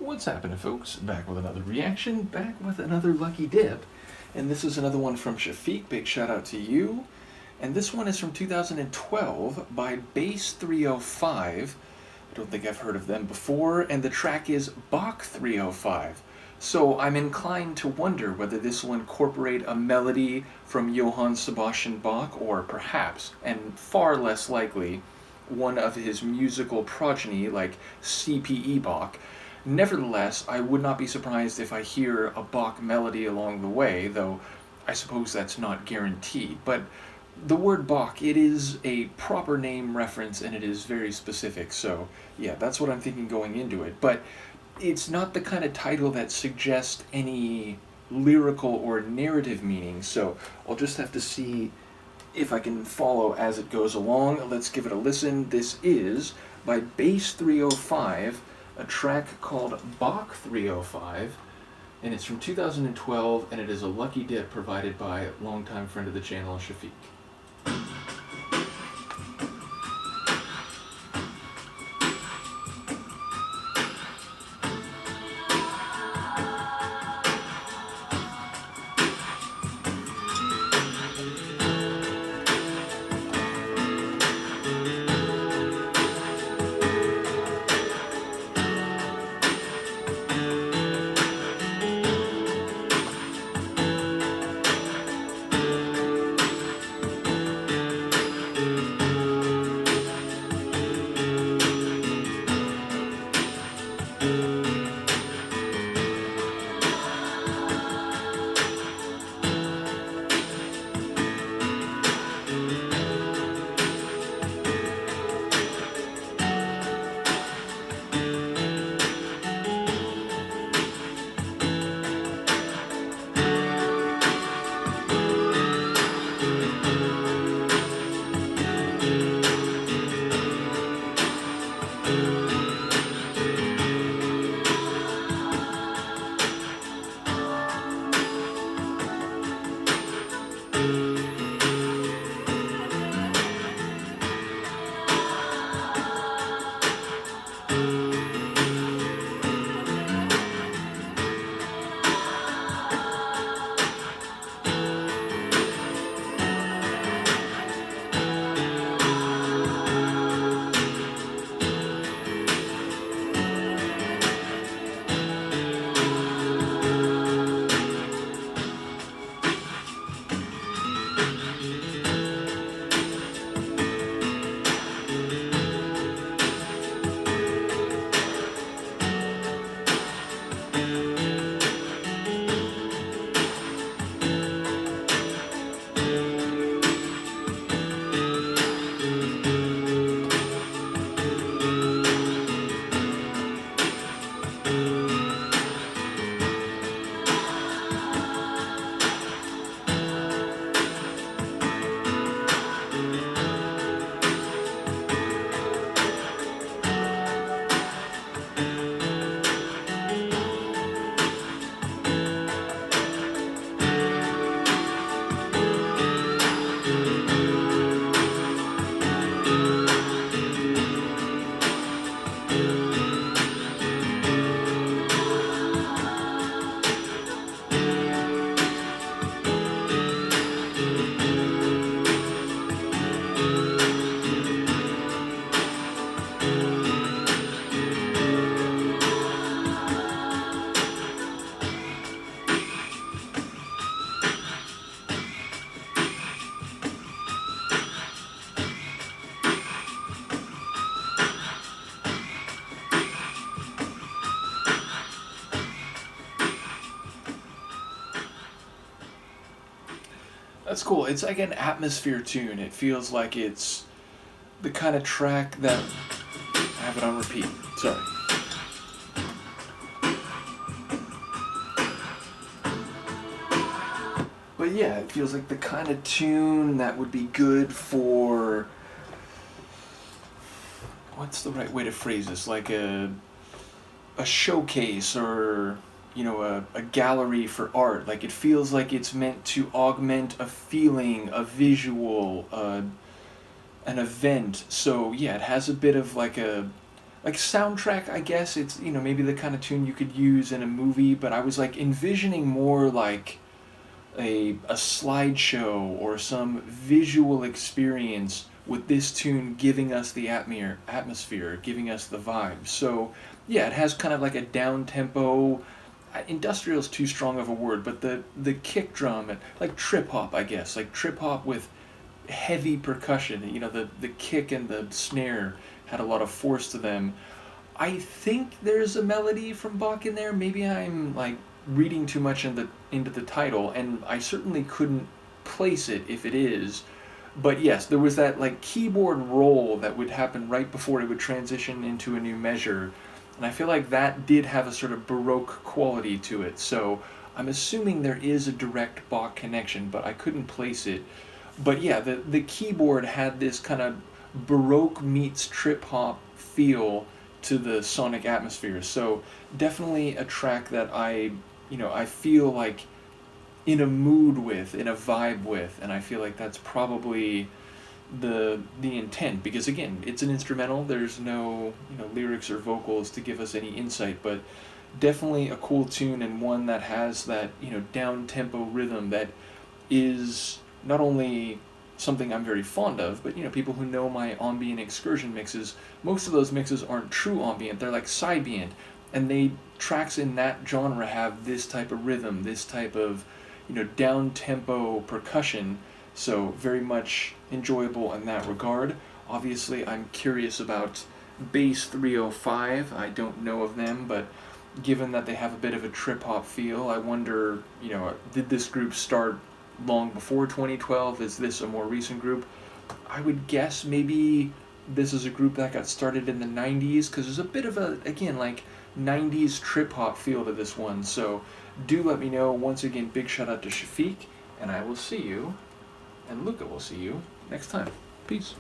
What's happening, folks? Back with another reaction, back with another lucky dip. And this is another one from Chafic. Big shout out to you. And this one is from 2012 by Bass 305. I don't think I've heard of them before. And the track is Bach 305. So I'm inclined to wonder whether this will incorporate a melody from Johann Sebastian Bach, or perhaps, and far less likely, one of his musical progeny like C.P.E. Bach. Nevertheless, I would not be surprised if I hear a Bach melody along the way, though I suppose that's not guaranteed. But the word Bach, it is a proper name reference and it is very specific, so yeah, that's what I'm thinking going into it. But it's not the kind of title that suggests any lyrical or narrative meaning, so I'll just have to see if I can follow as it goes along. Let's give it a listen. This is by Bass 305, a track called Bach 305, and it's from 2012, and it is a lucky dip provided by longtime friend of the channel, Chafic. That's cool. It's like an atmosphere tune. It feels like it's the kind of track that... I have it on repeat. Sorry. But yeah, it feels like the kind of tune that would be good for... What's the right way to phrase this? Like a showcase, or a gallery for art. Like, it feels like it's meant to augment a feeling, a visual, an event. So yeah, it has a bit of like a like soundtrack, I guess it's, you know, maybe the kind of tune you could use in a movie, but I was like envisioning more like a slideshow or some visual experience with this tune giving us the atmosphere, giving us the vibe. So yeah, it has kind of like a down tempo. Industrial is too strong of a word, but the kick drum, and like trip hop, I guess, like trip hop with heavy percussion. You know, the kick and the snare had a lot of force to them. I think there's a melody from Bach in there. Maybe I'm like reading too much into the title, and I certainly couldn't place it if it is. But yes, there was that like keyboard roll that would happen right before it would transition into a new measure, and I feel like that did have a sort of Baroque quality to it. So I'm assuming there is a direct Bach connection, but I couldn't place it. But yeah, the keyboard had this kind of Baroque meets trip hop feel to the sonic atmosphere. So definitely a track that I feel like in a mood with, in a vibe with, and I feel like that's probably the intent, because again, it's an instrumental. There's no, you know, lyrics or vocals to give us any insight, but definitely a cool tune, and one that has that, you know, down tempo rhythm that is not only something I'm very fond of, but you know, people who know my ambient excursion mixes, most of those mixes aren't true ambient, they're like Sybient, and they tracks in that genre have this type of rhythm, this type of, you know, down tempo percussion. So very much enjoyable in that regard. Obviously, I'm curious about Bass 305. I don't know of them, but given that they have a bit of a trip hop feel, I wonder, you know, did this group start long before 2012? Is this a more recent group? I would guess maybe this is a group that got started in the 90s, because there's a bit of a, again, like 90s trip hop feel to this one. So do let me know. Once again, big shout out to Chafic, and I will see you, and Luca will see you next time. Peace.